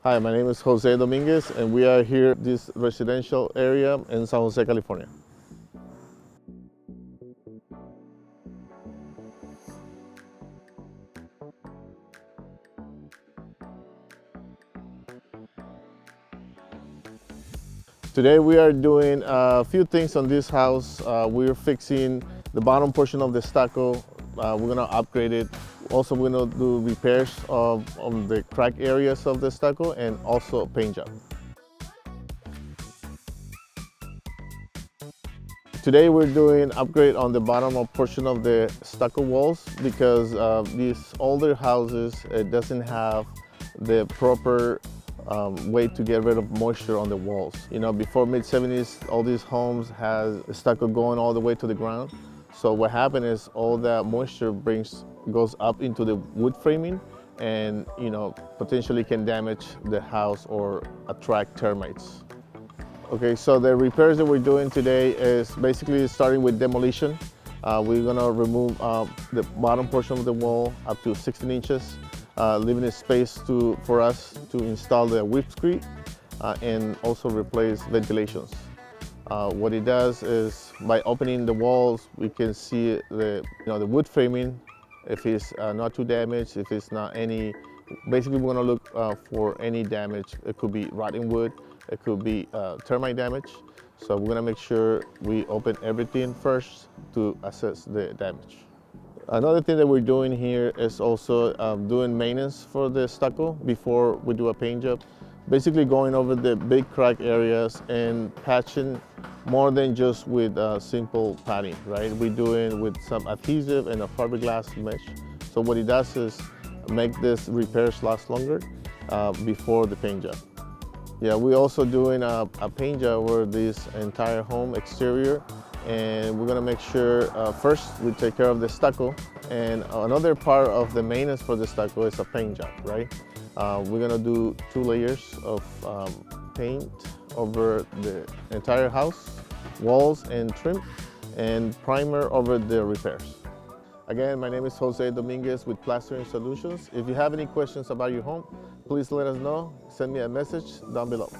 Hi, my name is Jose Dominguez, and we are here at this residential area in San Jose, California. Today we are doing a few things on this house. We're fixing the bottom portion of the stucco. We're gonna upgrade it. Also, we're gonna do repairs on the crack areas of the stucco and also paint job. Today we're doing upgrade on the bottom portion of the stucco walls because these older houses, it doesn't have the proper way to get rid of moisture on the walls. You know, before mid-70s, all these homes has stucco going all the way to the ground. So what happened is all that moisture goes up into the wood framing and, you know, potentially can damage the house or attract termites. Okay, so the repairs that we're doing today is basically starting with demolition. We're gonna remove the bottom portion of the wall up to 16 inches, leaving a space for us to install the whipscrete and also replace ventilations. What it does is by opening the walls, we can see the wood framing, if it's not too damaged, if it's not any. Basically, we're gonna look for any damage. It could be rotting wood, it could be termite damage. So we're gonna make sure we open everything first to assess the damage. Another thing that we're doing here is also doing maintenance for the stucco before we do a paint job. Basically going over the big crack areas and patching more than just with simple padding, right? We're doing with some adhesive and a fiberglass mesh. So what it does is make this repairs last longer before the paint job. Yeah, we're also doing a paint job over this entire home exterior, and we're gonna make sure first we take care of the stucco, and another part of the maintenance for the stucco is a paint job, right? We're gonna do 2 layers of paint over the entire house, walls and trim, and primer over the repairs. Again, my name is Jose Dominguez with Plastering Solutions. If you have any questions about your home, please let us know. Send me a message down below.